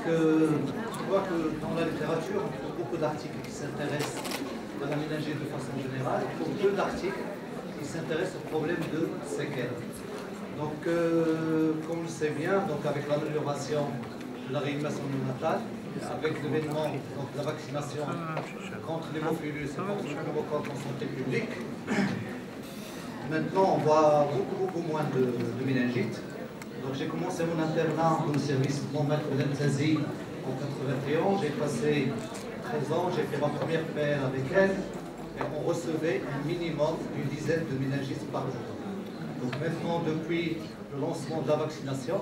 que tu vois que dans la littérature, on trouve beaucoup d'articles qui s'intéressent à la méningite de façon générale, il faut peu d'articles qui s'intéressent au problème de séquelles. Donc, comme on le sait bien, donc avec l'amélioration de la réanimation néonatale, avec l'événement de la vaccination contre l'hémophilus et contre le pneumocoque en santé publique, maintenant on voit beaucoup moins de méningite. Donc j'ai commencé mon internat dans le service de mon maître d'anesthésie en 91, j'ai passé 13 ans, j'ai fait ma première paire avec elle, et on recevait un minimum d'une dizaine de méningites par jour. Donc maintenant, depuis le lancement de la vaccination,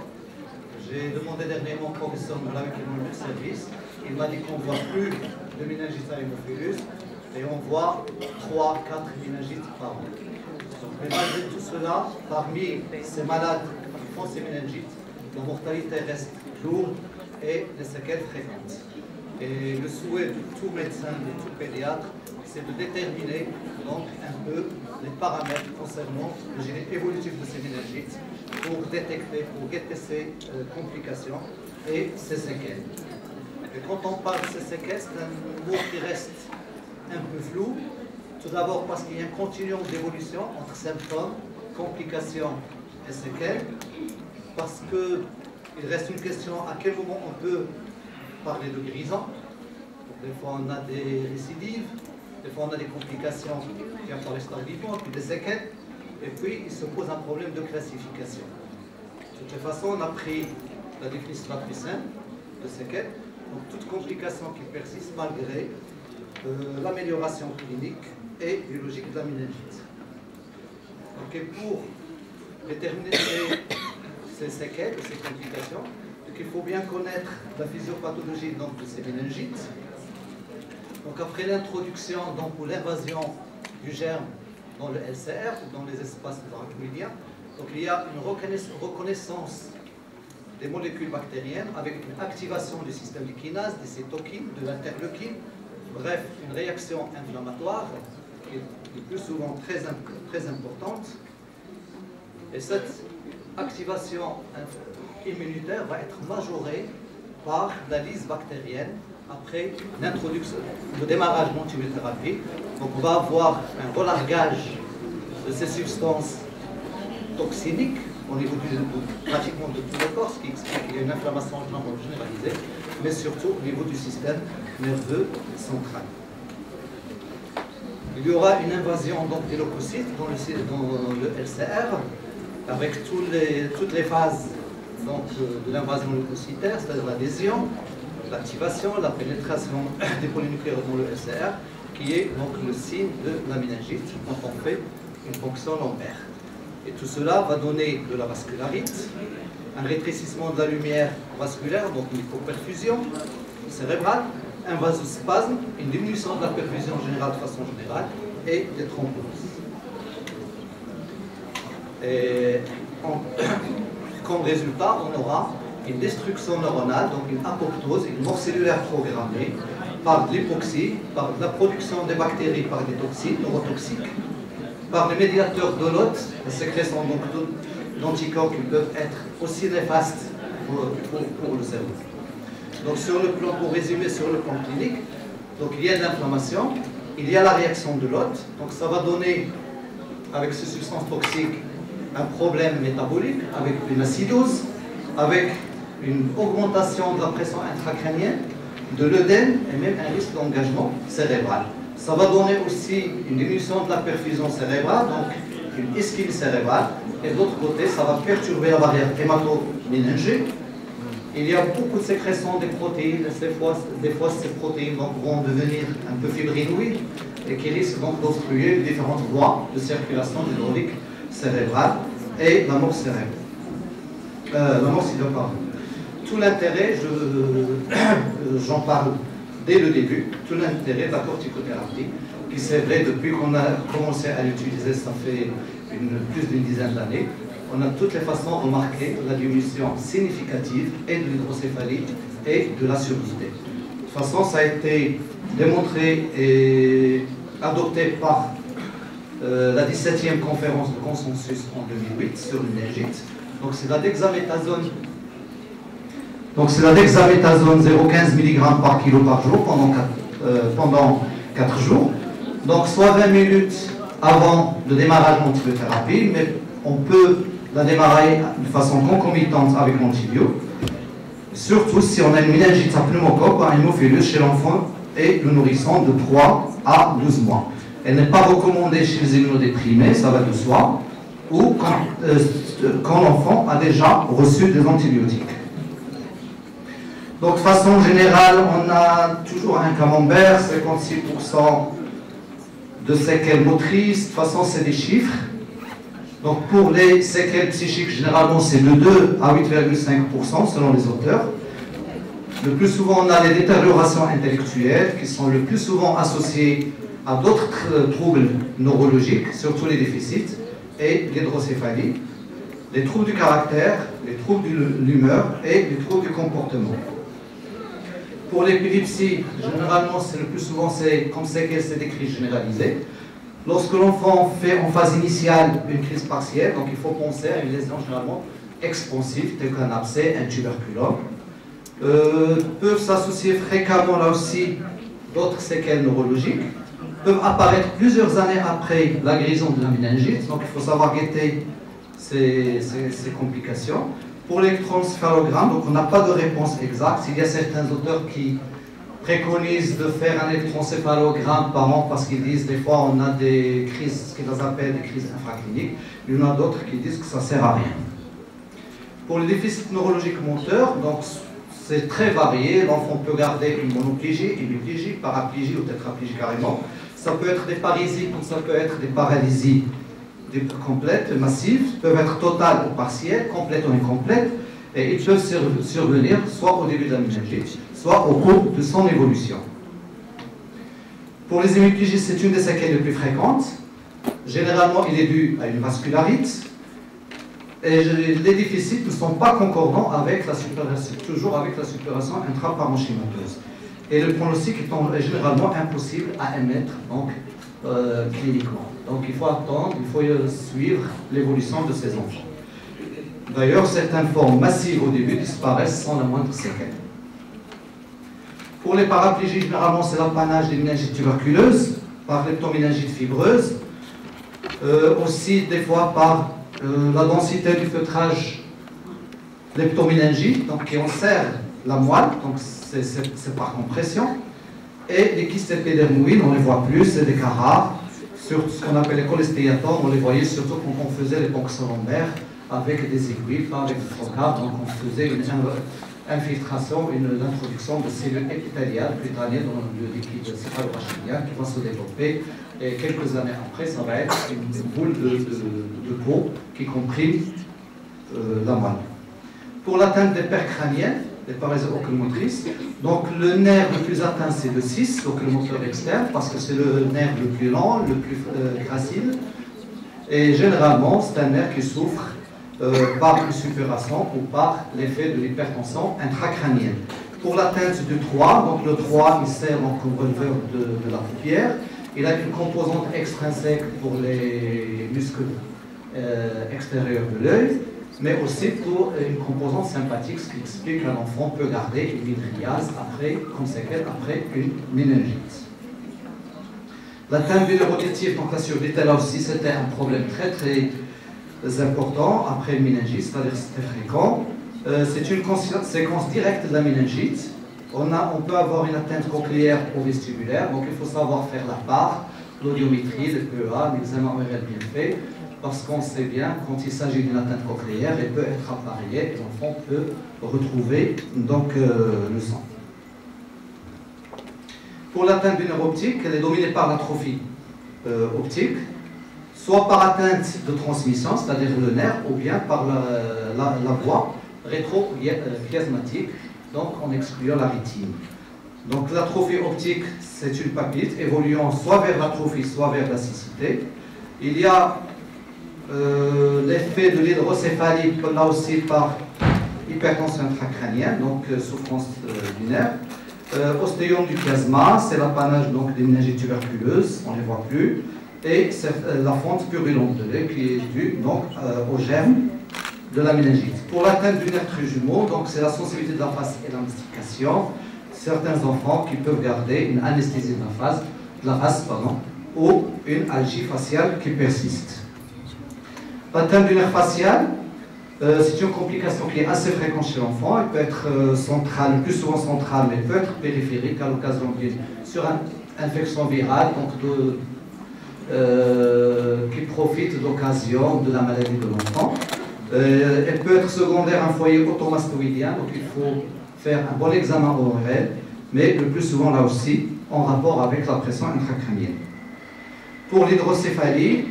j'ai demandé dernièrement au professeur avec le service, il m'a dit qu'on ne voit plus de méningite à hémophilus, et on voit 3-4 méningites par an. Mais malgré tout cela, parmi ces malades qui font ces méningites, la mortalité reste lourde et les séquelles fréquentes. Et le souhait de tout médecin, de tout pédiatre, c'est de déterminer donc un peu les paramètres concernant le génie évolutif de ces méningites pour détecter, pour guetter ces complications et ces séquelles. Et quand on parle de ces séquelles, c'est un mot qui reste un peu flou. Tout d'abord parce qu'il y a un continuum d'évolution entre symptômes, complications et séquelles, parce qu'il reste une question à quel moment on peut parler de guérison. Donc, des fois on a des récidives, des fois on a des complications qui apparaissent tardivement, puis des séquelles, et puis il se pose un problème de classification. De toute façon, on a pris la définition la plus simple de séquelles, donc toute complication qui persiste malgré l'amélioration clinique et biologique de la méningite. Donc, et pour déterminer ces séquelles, ces complications, donc il faut bien connaître la physiopathologie donc, de ces méningites. Donc après l'introduction ou l'invasion du germe dans le LCR, ou dans les espaces thoracoïdiens, donc il y a une reconnaissance des molécules bactériennes avec une activation du système de kinase, des cytokines, de l'interleukine, bref, une réaction inflammatoire qui est le plus souvent très importante. Et cette activation immunitaire va être majorée par la lyse bactérienne après l'introduction, le démarrage de l'antibiothérapie. Donc on va avoir un relargage de ces substances toxiniques au niveau pratiquement de tout le corps, ce qui explique qu'il y a une inflammation généralisée, mais surtout au niveau du système nerveux central. Il y aura une invasion des leucocytes dans le LCR, avec toutes les phases donc, de l'invasion leucocytaire, c'est-à-dire l'adhésion, l'activation, la pénétration des polynucléaires dans le LCR, qui est donc le signe de la méningite quand on fait une ponction lombaire. Et tout cela va donner de la vascularite, un rétrécissement de la lumière vasculaire, donc une hypoperfusion cérébrale, un vasospasme, une diminution de la perfusion générale de façon générale et des thromboses. Et comme résultat, on aura une destruction neuronale, donc une apoptose, une mort cellulaire programmée par de l'hypoxie, par la production des bactéries par des toxines neurotoxiques, par les médiateurs de l'hôte, la sécrétion d'anticorps qui peuvent être aussi néfastes pour le cerveau. Donc sur le plan, pour résumer sur le plan clinique, donc il y a de l'inflammation, il y a la réaction de l'hôte, donc ça va donner, avec ces substances toxiques, un problème métabolique, avec une acidose, avec une augmentation de la pression intracrânienne, de l'œdème et même un risque d'engagement cérébral. Ça va donner aussi une diminution de la perfusion cérébrale, donc une ischémie cérébrale, et de l'autre côté, ça va perturber la barrière hémato-méningée. Il y a beaucoup de sécrétions des protéines, des fois ces protéines donc, vont devenir un peu fibrinoïdes et qui risquent donc d'obstruer les différentes voies de circulation hydraulique cérébrale et la mort cérébrale. La mort cérébrale. Tout l'intérêt, j'en parle dès le début, tout l'intérêt de la corticothérapie, qui c'est vrai depuis qu'on a commencé à l'utiliser, ça fait plus d'une dizaine d'années, on a de toutes les façons remarqué la diminution significative et de l'hydrocéphalie et de la surdité. De toute façon, ça a été démontré et adopté par la 17e conférence de consensus en 2008 sur le méningite. Donc c'est la dexaméthasone Donc c'est la dexaméthasone 0,15 mg par kilo par jour pendant 4 jours. Donc soit 20 minutes avant le démarrage de l'antibiothérapie, mais on peut la démarrer de façon concomitante avec l'antibio. Surtout si on a une méningite à pneumocoque ou un hémophilus chez l'enfant et le nourrisson de 3 à 12 mois. Elle n'est pas recommandée chez les immunodéprimés, ça va de soi, ou quand l'enfant a déjà reçu des antibiotiques. Donc de façon générale, on a toujours un camembert, 56% de séquelles motrices, de toute façon c'est des chiffres. Donc pour les séquelles psychiques, généralement c'est de 2 à 8,5% selon les auteurs. Le plus souvent on a les détériorations intellectuelles qui sont le plus souvent associées à d'autres troubles neurologiques, surtout les déficits et l'hydrocéphalie, les troubles du caractère, les troubles de l'humeur et les troubles du comportement. Pour l'épilepsie, généralement c'est le plus souvent comme séquelles, c'est des crises généralisées. Lorsque l'enfant fait en phase initiale une crise partielle, donc il faut penser à une lésion généralement expansive, telle qu'un abcès, un tuberculome. Peuvent s'associer fréquemment là aussi d'autres séquelles neurologiques, peuvent apparaître plusieurs années après la guérison de la méningite, donc il faut savoir guetter ces complications. Pour l'électroencéphalogramme, donc on n'a pas de réponse exacte. Il y a certains auteurs qui préconisent de faire un électroencéphalogramme par an parce qu'ils disent des fois on a des crises, ce qu'ils appellent des crises infracliniques. Il y en a d'autres qui disent que ça ne sert à rien. Pour les déficits neurologiques moteurs, donc c'est très varié. L'enfant peut garder une monoplégie, une biplégie, paraplégie ou tétraplégie carrément. Ça peut être des parésies comme ça peut être des paralysies complètes, massives, peuvent être totales ou partielles, complètes ou incomplètes, et ils peuvent survenir soit au début de la méningite, soit au cours de son évolution. Pour les hémiplégies, c'est une des séquelles les plus fréquentes. Généralement, il est dû à une vascularite, et les déficits ne sont pas concordants avec la suppuration, toujours avec la suppuration intraparenchymateuse. Et le pronostic est généralement impossible à émettre donc, cliniquement. Donc il faut attendre, il faut suivre l'évolution de ces enfants. D'ailleurs, certaines formes massives au début disparaissent sans la moindre séquelle. Pour les paraplégies, généralement, c'est l'apanage des méningites tuberculeuses, par leptoméningite fibreuse, aussi des fois par la densité du feutrage leptoméningite, donc qui enserre la moelle, donc c'est par compression. Et les kystes épidermoïdes, on les voit plus, c'est des cas rares. Sur ce qu'on appelle les cholestéatomes, on les voyait surtout quand on faisait les ponction lombaires avec des aiguilles, pas avec des trocars, donc on faisait une infiltration, l'introduction de cellules épithéliales cutanées dans le liquide céphalorachidien qui va se développer. Et quelques années après, ça va être une boule de peau qui comprime la moelle. Pour l'atteinte des paires crâniennes, des parésies oculomotrices, donc le nerf le plus atteint c'est le 6, l'oculomoteur externe, parce que c'est le nerf le plus lent, le plus gracile, et généralement c'est un nerf qui souffre par une suppuration ou par l'effet de l'hypertension intracrânienne. Pour l'atteinte du 3, donc le 3 il sert donc comme releveur de la paupière, il a une composante extrinsèque pour les muscles extérieurs de l'œil, mais aussi pour une composante sympathique, ce qui explique qu'un enfant peut garder une hydriase après, comme séquelle après une méningite. L'atteinte du nerf auditif, donc la surdité, là aussi c'était un problème très très important après une méningite, c'est-à-dire c'était fréquent. C'est une séquence directe de la méningite. On peut avoir une atteinte cochléaire ou vestibulaire, donc il faut savoir faire la part, l'audiométrie, le PEA, l'examen ORL bien fait, parce qu'on sait bien, quand il s'agit d'une atteinte cochléaire, elle peut être appareillée et l'enfant peut retrouver donc, le sang. Pour l'atteinte du nerf optique, elle est dominée par l'atrophie optique, soit par atteinte de transmission, c'est-à-dire le nerf, ou bien par la voie rétro-chiasmatique, donc en excluant la rétine. Donc l'atrophie optique, c'est une papille évoluant soit vers l'atrophie, soit vers la cécité. Il y a l'effet de l'hydrocéphalie, là aussi par hypertension intracrânienne, donc souffrance du nerf. Ostéome du chiasma, c'est l'apanage des méningites tuberculeuses, on ne les voit plus. Et c'est la fonte purulente de l'œil qui est due donc, au germe de la méningite. Pour l'atteinte du nerf trijumeau, donc c'est la sensibilité de la face et la mastication. Certains enfants qui peuvent garder une anesthésie de la face, ou une algie faciale qui persiste. L'atteinte du nerf facial, c'est une complication qui est assez fréquente chez l'enfant. Elle peut être centrale, plus souvent centrale, mais peut être périphérique à l'occasion d'une infection virale, donc qui profite d'occasion de la maladie de l'enfant. Elle peut être secondaire à un foyer automastoïdien, donc il faut faire un bon examen ORL, mais le plus souvent là aussi en rapport avec la pression intracrânienne. Pour l'hydrocéphalie,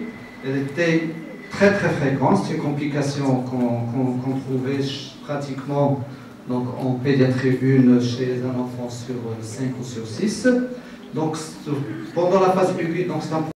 elle était très fréquente, c'est une complication qu'on trouvait pratiquement donc, en pédiatrie 1 chez un enfant sur 5 ou sur 6. Donc pendant la phase aiguë, c'est un